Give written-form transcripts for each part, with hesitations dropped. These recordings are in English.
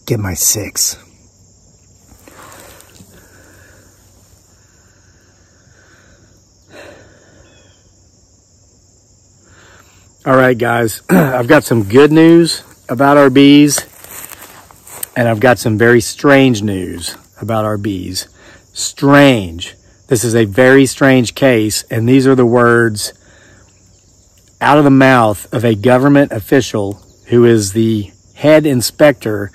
get my 6. All right, guys, I've got some good news about our bees, and I've got some very strange news about our bees. Strange. This is a very strange case, and these are the words out of the mouth of a government official who is the head inspector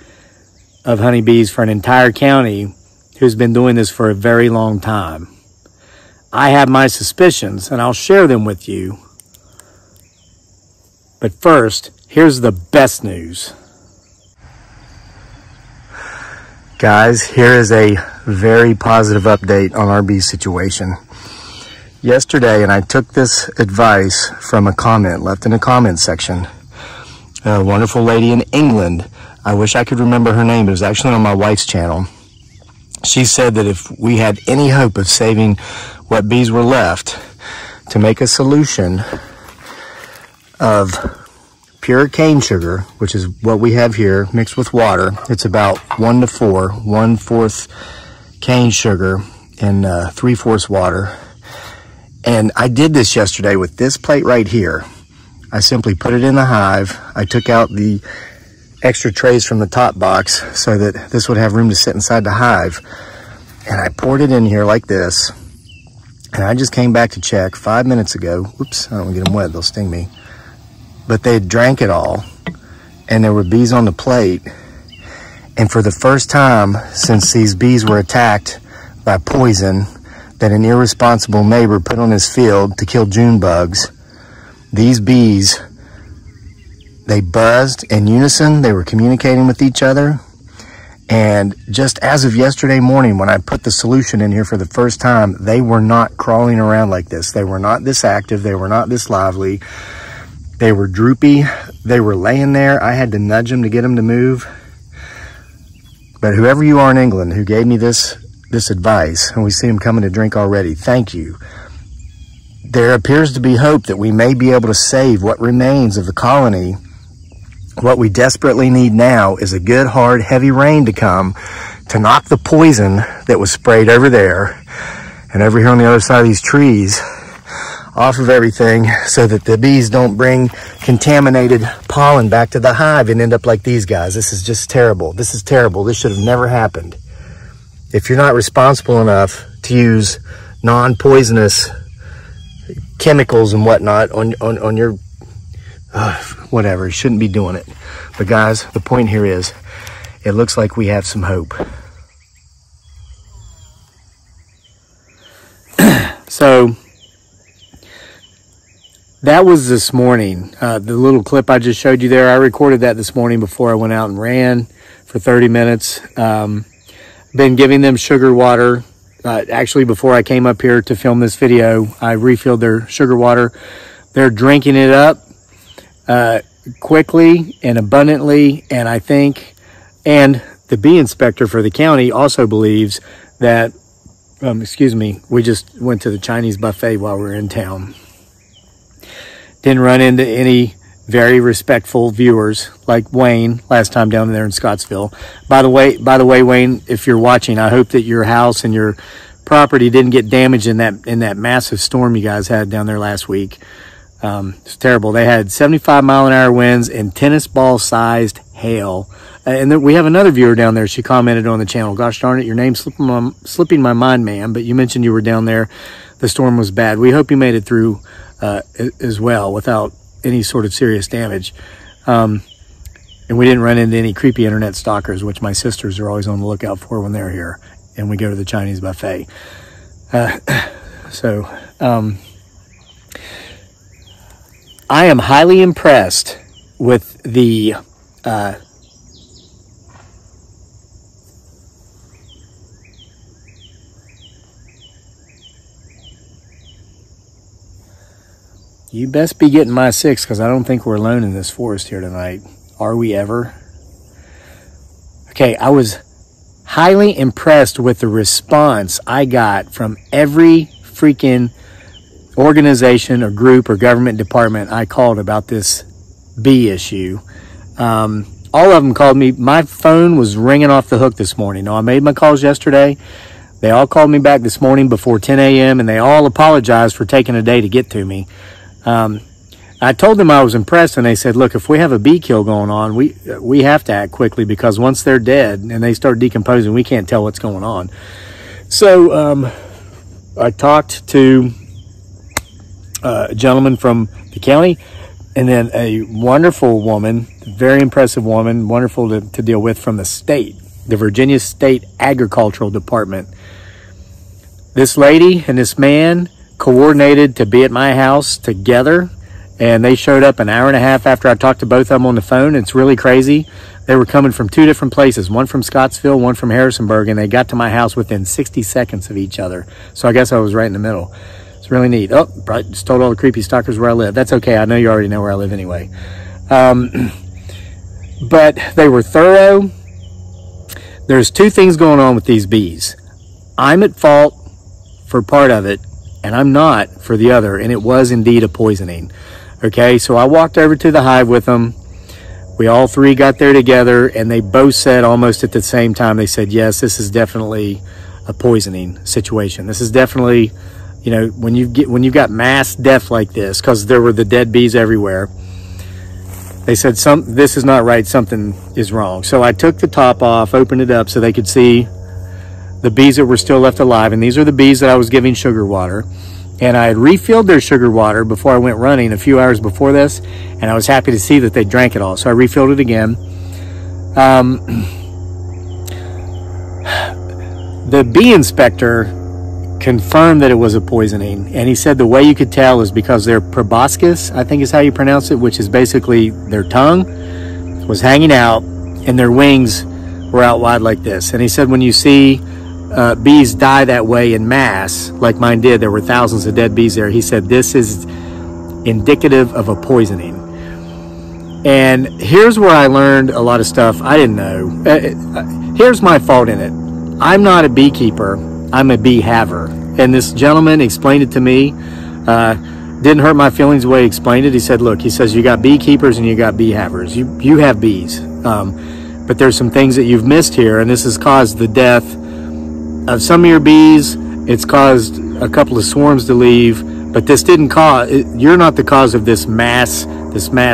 of honeybees for an entire county, who's been doing this for a very long time. I have my suspicions, and I'll share them with you. But first, here's the best news. Guys, here is a very positive update on our bee situation. Yesterday, and I took this advice from a comment left in the comment section. A wonderful lady in England, I wish I could remember her name, but it was actually on my wife's channel. She said that if we had any hope of saving what bees were left, to make a solution of pure cane sugar, which is what we have here, mixed with water. It's about 1 to 4, 1/4 cane sugar and 3/4 water. And I did this yesterday with this plate right here. I simply put it in the hive. I took out the extra trays from the top box so that this would have room to sit inside the hive. And I poured it in here like this. And I just came back to check 5 minutes ago. Oops, I don't want to get them wet, they'll sting me. But they had drank it all, and there were bees on the plate. And for the first time since these bees were attacked by poison that an irresponsible neighbor put on his field to kill June bugs, these bees, they buzzed in unison. They were communicating with each other. And just as of yesterday morning, when I put the solution in here for the first time, they were not crawling around like this. They were not this active. They were not this lively. They were droopy. They were laying there. I had to nudge them to get them to move. But whoever you are in England who gave me this advice, and we see them coming to drink already, thank you. There appears to be hope that we may be able to save what remains of the colony. What we desperately need now is a good, hard, heavy rain to come to knock the poison that was sprayed over there and over here on the other side of these trees off of everything, so that the bees don't bring contaminated pollen back to the hive and end up like these guys. This is just terrible. This is terrible. This should have never happened. If you're not responsible enough to use non-poisonous chemicals and whatnot on your whatever, you shouldn't be doing it. But guys, the point here is, it looks like we have some hope. So that was this morning. The little clip I just showed you there, I recorded that this morning before I went out and ran for 30 minutes. Been giving them sugar water. Actually, before I came up here to film this video, I refilled their sugar water. They're drinking it up quickly and abundantly, and I think, and the bee inspector for the county also believes that, excuse me, we just went to the Chinese buffet while we were in town. Didn't run into any very respectful viewers like Wayne last time down there in Scottsville. By the way, Wayne, if you're watching, I hope that your house and your property didn't get damaged in that massive storm you guys had down there last week. It's terrible. They had 75-mile-an-hour winds and tennis ball-sized hail. And then we have another viewer down there. She commented on the channel. Gosh darn it, your name's slipping my mind, ma'am. But you mentioned you were down there. The storm was bad. We hope you made it through as well without any sort of serious damage. And we didn't run into any creepy internet stalkers, which my sisters are always on the lookout for when they're here and we go to the Chinese buffet. I am highly impressed with the you best be getting my 6, because I don't think we're alone in this forest here tonight. Are we ever? Okay, I was highly impressed with the response I got from every freaking organization or group or government department I called about this bee issue. all of them called me. My phone was ringing off the hook this morning. Now, I made my calls yesterday. They all called me back this morning before 10 a.m. and they all apologized for taking a day to get to me. I told them I was impressed, and they said, look, if we have a bee kill going on, we have to act quickly, because once they're dead and they start decomposing, we can't tell what's going on. So I talked to a gentleman from the county, and then a wonderful woman, very impressive woman, wonderful to deal with, from the state, the Virginia State Agricultural Department. This lady and this man coordinated to be at my house together, and they showed up an hour and a half after I talked to both of them on the phone. It's really crazy. They were coming from two different places, one from Scottsville, one from Harrisonburg, and they got to my house within 60 seconds of each other. So I guess I was right in the middle. It's really neat. Oh, I just told all the creepy stalkers where I live. That's okay. I know you already know where I live anyway. But they were thorough. There's two things going on with these bees. I'm at fault for part of it, and I'm not for the other, and it was indeed a poisoning. Okay, so I walked over to the hive with them. We all three got there together, and they both said almost at the same time, they said, yes, this is definitely a poisoning situation. This is definitely, you know, when you've got mass death like this, because there were the dead bees everywhere, they said, this is not right, something is wrong. So I took the top off, opened it up so they could see the bees that were still left alive, and these are the bees that I was giving sugar water. And I had refilled their sugar water before I went running a few hours before this, and I was happy to see that they drank it all. So I refilled it again. The bee inspector confirmed that it was a poisoning, and he said the way you could tell is because their proboscis, I think is how you pronounce it, which is basically their tongue, was hanging out, and their wings were out wide like this. And he said when you see bees die that way in mass, like mine did, there were thousands of dead bees there, he said this is indicative of a poisoning. And here's where I learned a lot of stuff I didn't know. Here's my fault in it. I'm not a beekeeper, I'm a bee haver. And this gentleman explained it to me. Didn't hurt my feelings the way he explained it. He said, look, he says, you got beekeepers and you got bee havers. You have bees. But there's some things that you've missed here, and this has caused the death of some of your bees. It's caused a couple of swarms to leave, but this didn't cause, you're not the cause of this mass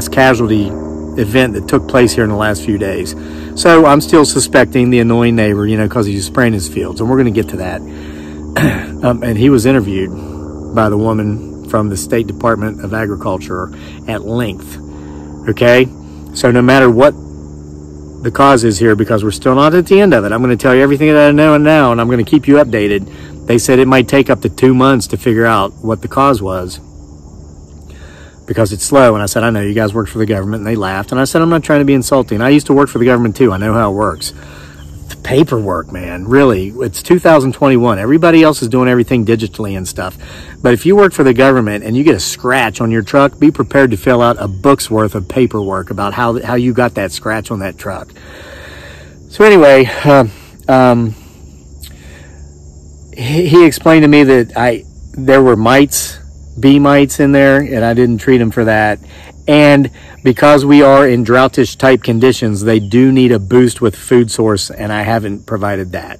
casualty event that took place here in the last few days. So I'm still suspecting the annoying neighbor, you know, because he's spraying his fields, and we're going to get to that. And he was interviewed by the woman from the State Department of Agriculture at length. Okay, so no matter what the cause is here, because we're still not at the end of it, I'm going to tell you everything that I know now, and I'm going to keep you updated. They said it might take up to 2 months to figure out what the cause was, because it's slow. And I said, I know, you guys work for the government. And they laughed. And I said, I'm not trying to be insulting. I used to work for the government too. I know how it works. The paperwork, man, really, it's 2021. Everybody else is doing everything digitally and stuff. But if you work for the government and you get a scratch on your truck, be prepared to fill out a book's worth of paperwork about how you got that scratch on that truck. So anyway, he explained to me that there were mites, bee mites in there, and I didn't treat them for that. And because we are in droughtish type conditions, they do need a boost with food source, and I haven't provided that.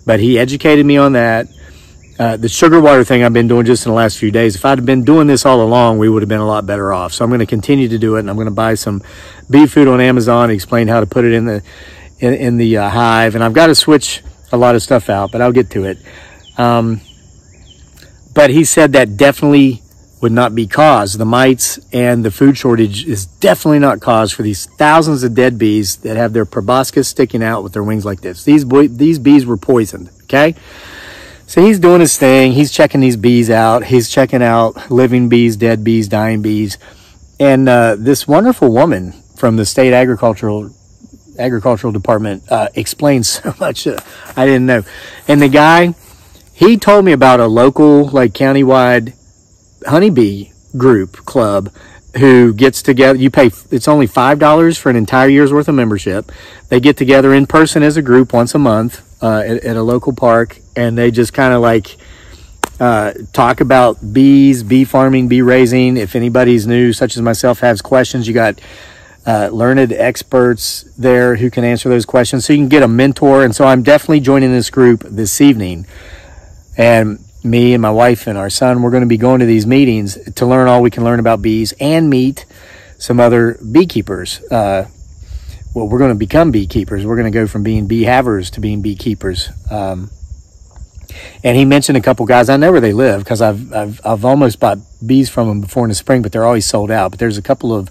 But he educated me on that. The sugar water thing I've been doing just in the last few days. If I'd have been doing this all along, we would have been a lot better off. So I'm going to continue to do it, and I'm going to buy some bee food on Amazon, explain how to put it in the hive. And I've got to switch a lot of stuff out, but I'll get to it. But he said that definitely would not be cause. The mites and the food shortage is definitely not cause for these thousands of dead bees that have their proboscis sticking out with their wings like this. These bees were poisoned, okay? So he's doing his thing. He's checking these bees out. He's checking out living bees, dead bees, dying bees. And this wonderful woman from the state agricultural department explained so much I didn't know. And the guy, he told me about a local, like, countywide honeybee group club who gets together. You pay, it's only $5 for an entire year's worth of membership. They get together in person as a group once a month at a local park, and they just kind of like talk about bees, bee farming, bee raising. If anybody's new, such as myself, has questions, you got learned experts there who can answer those questions. So you can get a mentor. And so I'm definitely joining this group this evening. And me and my wife and our son, we're going to be going to these meetings to learn all we can learn about bees and meet some other beekeepers. Well, we're going to become beekeepers. We're going to go from being bee havers to being beekeepers. And he mentioned a couple guys. I know where they live because I've almost bought bees from them before in the spring, but they're always sold out. But there's a couple of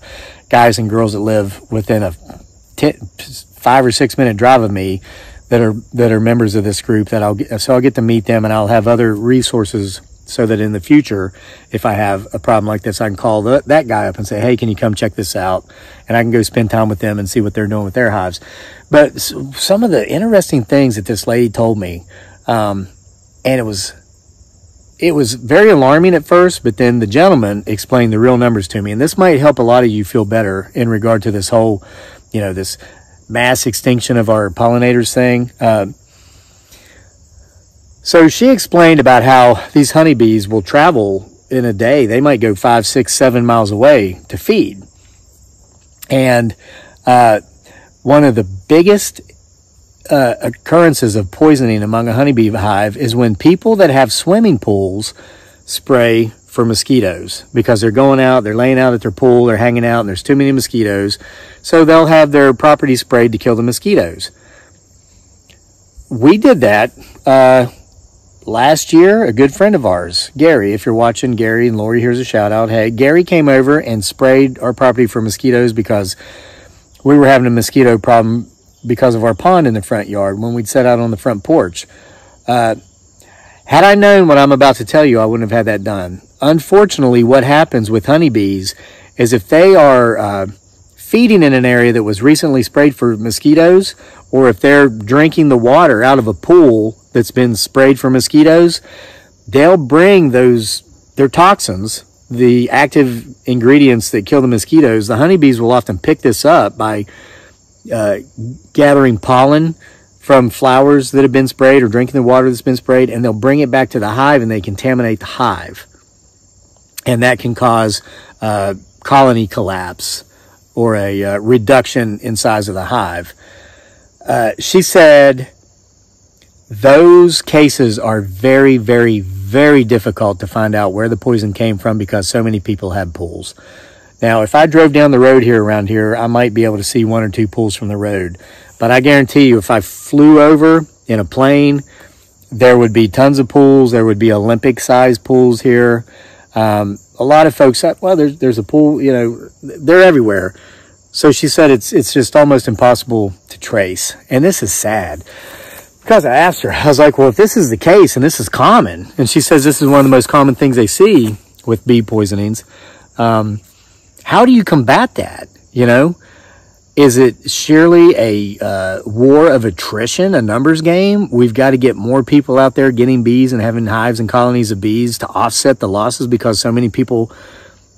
guys and girls that live within a 5 or 6 minute drive of me that are members of this group that I'll get to meet them, and I'll have other resources so that in the future, if I have a problem like this, I can call that guy up and say, hey, can you come check this out? And I can go spend time with them and see what they're doing with their hives. But some of the interesting things that this lady told me, and it was very alarming at first, but then the gentleman explained the real numbers to me. And this might help a lot of you feel better in regard to this whole, this mass extinction of our pollinators thing. So she explained about how these honeybees will travel in a day. They might go 5, 6, 7 miles away to feed. And one of the biggest occurrences of poisoning among a honeybee hive is when people that have swimming pools spray for mosquitoes, because they're going out, they're laying out at their pool, they're hanging out, and there's too many mosquitoes. So they'll have their property sprayed to kill the mosquitoes. We did that last year. A good friend of ours, Gary, if you're watching, Gary, and Lori, here's a shout out. Hey, Gary came over and sprayed our property for mosquitoes because we were having a mosquito problem because of our pond in the front yard when we'd set out on the front porch. Had I known what I'm about to tell you, I wouldn't have had that done. Unfortunately, what happens with honeybees is if they are feeding in an area that was recently sprayed for mosquitoes, or if they're drinking the water out of a pool that's been sprayed for mosquitoes, they'll bring their toxins, the active ingredients that kill the mosquitoes. The honeybees will often pick this up by gathering pollen from flowers that have been sprayed or drinking the water that's been sprayed, and they'll bring it back to the hive and they contaminate the hive. And that can cause colony collapse or a reduction in size of the hive. She said those cases are very, very, very difficult to find out where the poison came from because so many people have pools. Now, if I drove down the road around here, I might be able to see 1 or 2 pools from the road. But I guarantee you, if I flew over in a plane, there would be tons of pools. There would be Olympic-sized pools here. A lot of folks said, well, there's a pool, they're everywhere. So she said it's just almost impossible to trace. And this is sad. Because I asked her, I was like, well, if this is the case and this is common, and she says this is one of the most common things they see with bee poisonings, how do you combat that? Is it surely a war of attrition, a numbers game? We've got to get more people out there getting bees and having hives and colonies of bees to offset the losses because so many people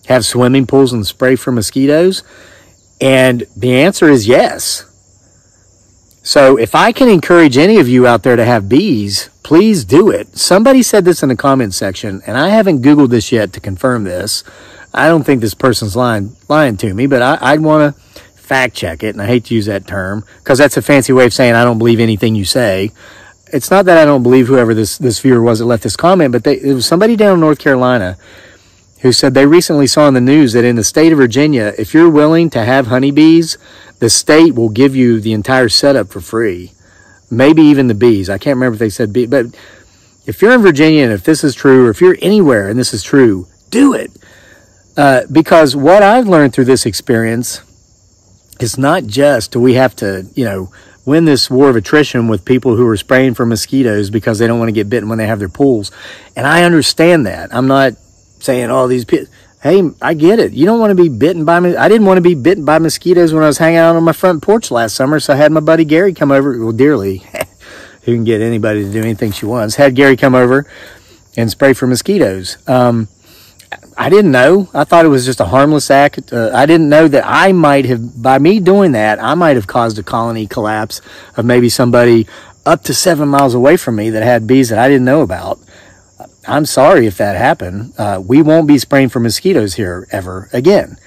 have swimming pools and spray for mosquitoes? And the answer is yes. So if I can encourage any of you out there to have bees, please do it. Somebody said this in the comment section, and I haven't Googled this yet to confirm this. I don't think this person's lying to me, but I'd want to fact check it. And I hate to use that term because that's a fancy way of saying I don't believe anything you say. It's not that I don't believe whoever this viewer was that left this comment, but it was somebody down in North Carolina who said they recently saw in the news that in the state of Virginia, if you're willing to have honeybees, the state will give you the entire setup for free. Maybe even the bees. I can't remember if they said bee, but if you're in Virginia and if this is true, or if you're anywhere and this is true, do it. Because what I've learned through this experience is not just do we have to, win this war of attrition with people who are spraying for mosquitoes because they don't want to get bitten when they have their pools. And I understand that. I'm not saying all these people, hey, I get it. You don't want to be bitten by I didn't want to be bitten by mosquitoes when I was hanging out on my front porch last summer. So I had my buddy Gary come over. Well, dearly, who can get anybody to do anything she wants. Had Gary come over and spray for mosquitoes. I didn't know. I thought it was just a harmless act. I didn't know that I might have, by me doing that, I might have caused a colony collapse of maybe somebody up to 7 miles away from me that had bees that I didn't know about. I'm sorry if that happened. We won't be spraying for mosquitoes here ever again.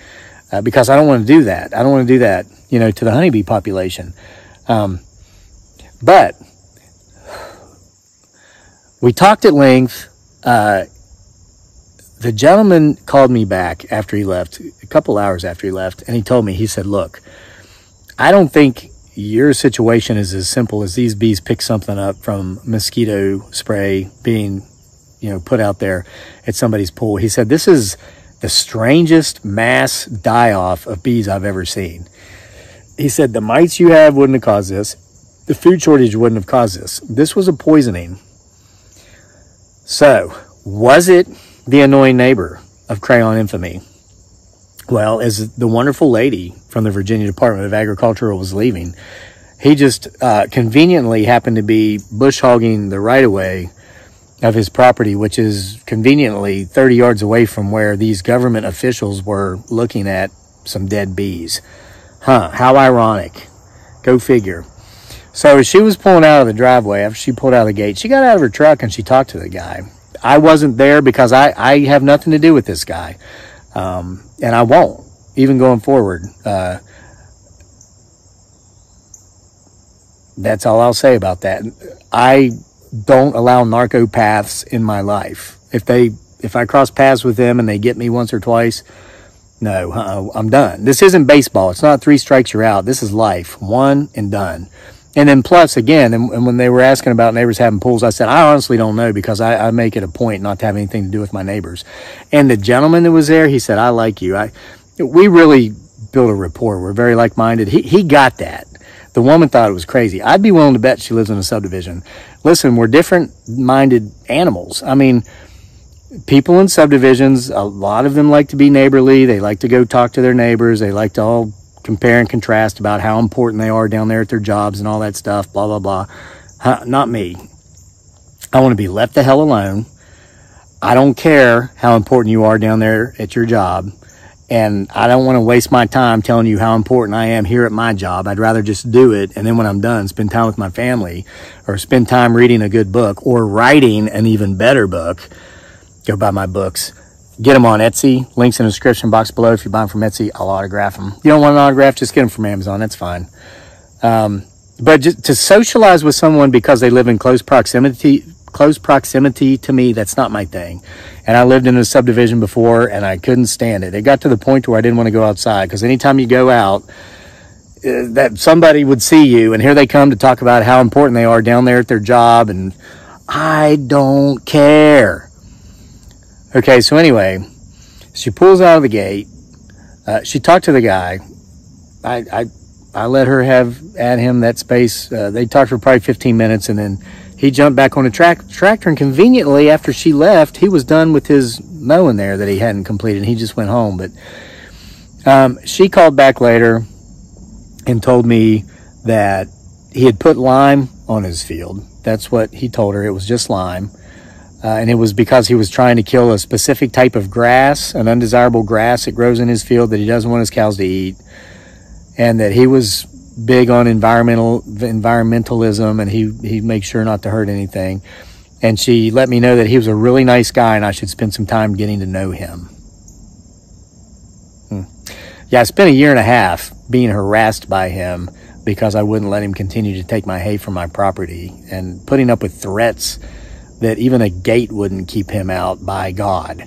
because I don't want to do that. I don't want to do that, you know, to the honeybee population. But we talked at length. The gentleman called me back after he left, a couple hours after he left, and he told me, he said, look, I don't think your situation is as simple as these bees pick something up from mosquito spray being, you know, put out there at somebody's pool. He said, this is the strangest mass die-off of bees I've ever seen. He said, the mites you have wouldn't have caused this. The food shortage wouldn't have caused this. This was a poisoning. So, was it the annoying neighbor of crayon infamy? Well, as the wonderful lady from the Virginia Department of Agriculture was leaving, he just conveniently happened to be bush hogging the right-of-way of his property, which is conveniently 30 yards away from where these government officials were looking at some dead bees. Huh, how ironic. Go figure. So as she was pulling out of the driveway, after she pulled out of the gate, she got out of her truck and she talked to the guy. I wasn't there because I have nothing to do with this guy. And I won't, even going forward. That's all I'll say about that. I don't allow narcopaths in my life. If I cross paths with them and they get me once or twice, no, I'm done. This isn't baseball. It's not 3 strikes, you're out. This is life. One and done. And then plus, again, and when they were asking about neighbors having pools, I said, I honestly don't know, because I make it a point not to have anything to do with my neighbors. And the gentleman that was there, he said, I like you. We really built a rapport. We're very like-minded. He got that. The woman thought it was crazy. I'd be willing to bet she lives in a subdivision. Listen, we're different-minded animals. I mean, people in subdivisions, a lot of them like to be neighborly. They like to go talk to their neighbors. They like to all compare and contrast about how important they are down there at their jobs and all that stuff, blah, blah, blah. Not me. I want to be left the hell alone. I don't care how important you are down there at your job. And I don't want to waste my time telling you how important I am here at my job. I'd rather just do it. And then when I'm done, spend time with my family, or spend time reading a good book, or writing an even better book. Go buy my books. Get them on Etsy. Links in the description box below. If you buy them from Etsy, I'll autograph them. You don't want an autograph, just get them from Amazon. That's fine. But just to socialize with someone because they live in close proximity to me, that's not my thing. And I lived in a subdivision before, and I couldn't stand it. It got to the point where I didn't want to go outside, because anytime you go out, that somebody would see you, and here they come to talk about how important they are down there at their job, and I don't care. Okay, so anyway, she pulls out of the gate. She talked to the guy. I let her have at him that space. They talked for probably 15 minutes, and then he jumped back on the tractor, and conveniently, after she left, he was done with his mowing there that he hadn't completed. He just went home. But she called back later and told me that he had put lime on his field. That's what he told her. It was just lime. And it was because he was trying to kill a specific type of grass, an undesirable grass that grows in his field that he doesn't want his cows to eat. And that he was big on environmentalism, and he makes sure not to hurt anything. And she let me know that he was a really nice guy, and I should spend some time getting to know him. Yeah, I spent 1.5 years being harassed by him because I wouldn't let him continue to take my hay from my property, and putting up with threats that even a gate wouldn't keep him out, by God.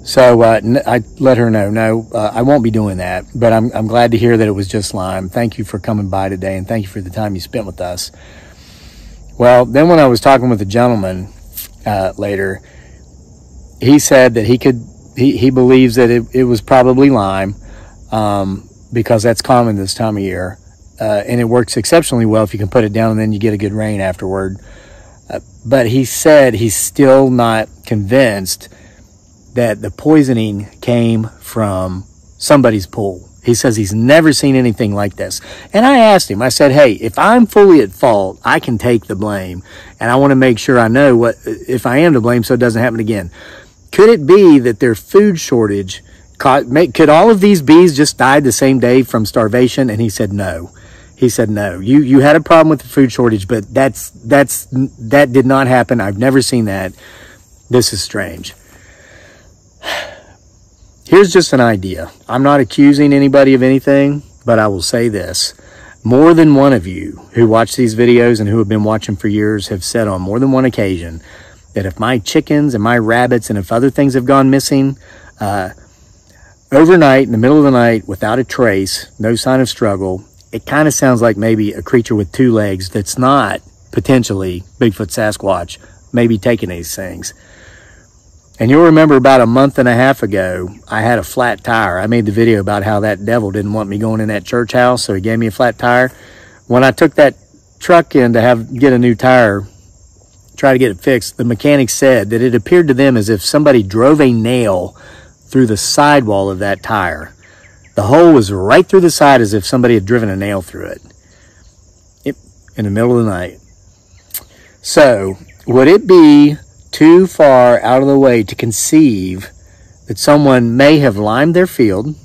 So I let her know, no, I won't be doing that, but I'm glad to hear that it was just lime. Thank you for coming by today, and thank you for the time you spent with us. Well, then when I was talking with the gentleman later, he said that he believes that it was probably lime, because that's common this time of year, and it works exceptionally well if you can put it down and then you get a good rain afterward. But he said he's still not convinced that the poisoning came from somebody's pool. He says he's never seen anything like this. And I asked him, I said, hey, if I'm fully at fault, I can take the blame. And I want to make sure I know if I am to blame so it doesn't happen again. Could it be that their food shortage, could all of these bees just die the same day from starvation? And he said no. He said, no, you had a problem with the food shortage, but that did not happen. I've never seen that. This is strange. Here's just an idea. I'm not accusing anybody of anything, but I will say this. More than one of you who watch these videos and who have been watching for years have said on more than one occasion that if my chickens and my rabbits and if other things have gone missing overnight, in the middle of the night, without a trace, no sign of struggle, it kind of sounds like maybe a creature with two legs that's not potentially Bigfoot Sasquatch maybe taking these things. And you'll remember about a month and a half ago, I had a flat tire. I made the video about how that devil didn't want me going in that church house, so he gave me a flat tire. When I took that truck in to get a new tire, try to get it fixed, the mechanic said that it appeared to them as if somebody drove a nail through the sidewall of that tire. The hole was right through the side as if somebody had driven a nail through it. In the middle of the night. So, would it be too far out of the way to conceive that someone may have limed their field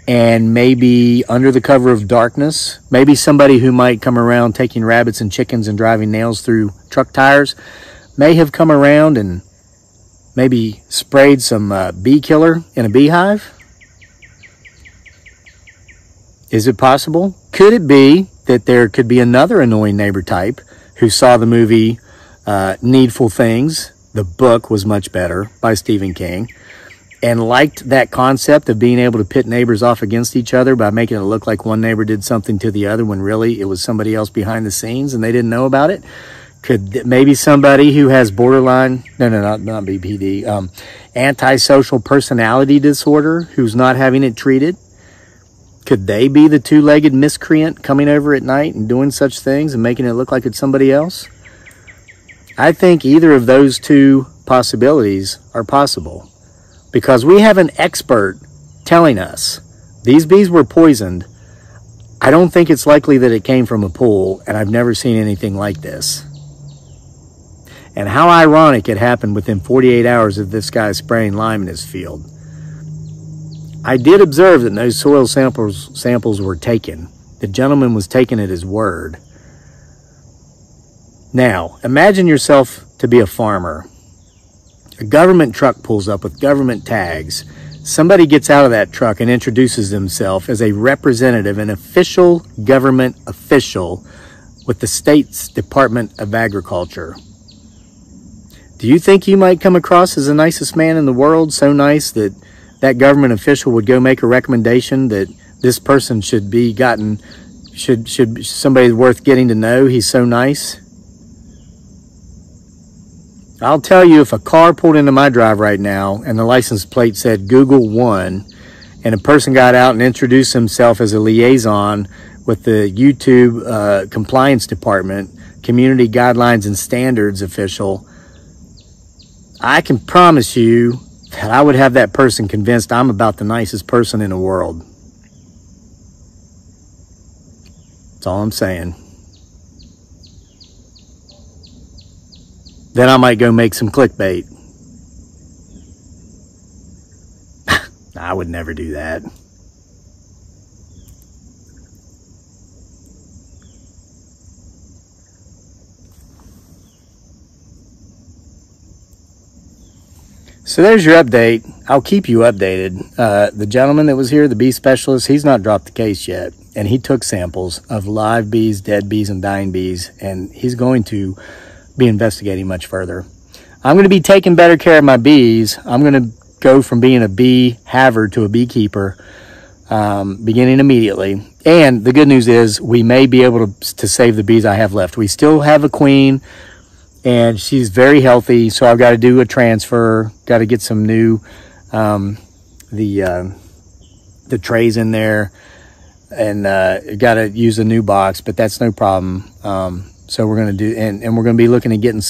and maybe under the cover of darkness, maybe somebody who might come around taking rabbits and chickens and driving nails through truck tires may have come around and maybe sprayed some bee killer in a beehive? Is it possible? Could it be that there could be another annoying neighbor type who saw the movie Needful Things? The book was much better by Stephen King, and liked that concept of being able to pit neighbors off against each other by making it look like one neighbor did something to the other when really it was somebody else behind the scenes and they didn't know about it? Could maybe somebody who has borderline, not BPD, antisocial personality disorder who's not having it treated? Could they be the two-legged miscreant coming over at night and doing such things and making it look like it's somebody else? I think either of those two possibilities are possible because we have an expert telling us these bees were poisoned. I don't think it's likely that it came from a pool, and I've never seen anything like this. And how ironic it happened within 48 hours of this guy spraying lime in his field. I did observe that no soil samples were taken. The gentleman was taken at his word. Now, imagine yourself to be a farmer. A government truck pulls up with government tags. Somebody gets out of that truck and introduces himself as a representative, an official government official with the state's Department of Agriculture. Do you think you might come across as the nicest man in the world, so nice that that government official would go make a recommendation that this person should be gotten, should somebody worth getting to know? He's so nice. I'll tell you, if a car pulled into my drive right now and the license plate said Google 1 and a person got out and introduced himself as a liaison with the YouTube compliance department, community guidelines and standards official, I can promise you that I would have that person convinced I'm about the nicest person in the world. That's all I'm saying. Then I might go make some clickbait. I would never do that. So there's your update. I'll keep you updated. The gentleman that was here, the bee specialist, he's not dropped the case yet. And he took samples of live bees, dead bees, and dying bees. And he's going to be investigating much further. I'm going to be taking better care of my bees. I'm going to go from being a bee haver to a beekeeper beginning immediately. And the good news is we may be able to save the bees I have left. We still have a queen, and she's very healthy, so I've got to do a transfer, got to get some new, the trays in there, and got to use a new box, but that's no problem. So we're going to do, and we're going to be looking at getting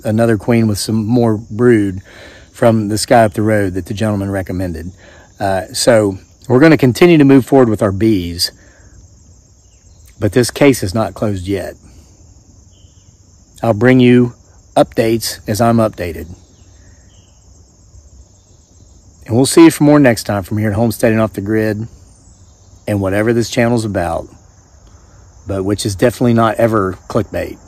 another queen with some more brood from this guy up the road that the gentleman recommended. So we're going to continue to move forward with our bees, but this case is not closed yet. I'll bring you updates as I'm updated. And we'll see you for more next time from here at Homesteading Off the Grid and whatever this channel's about, but which is definitely not ever clickbait.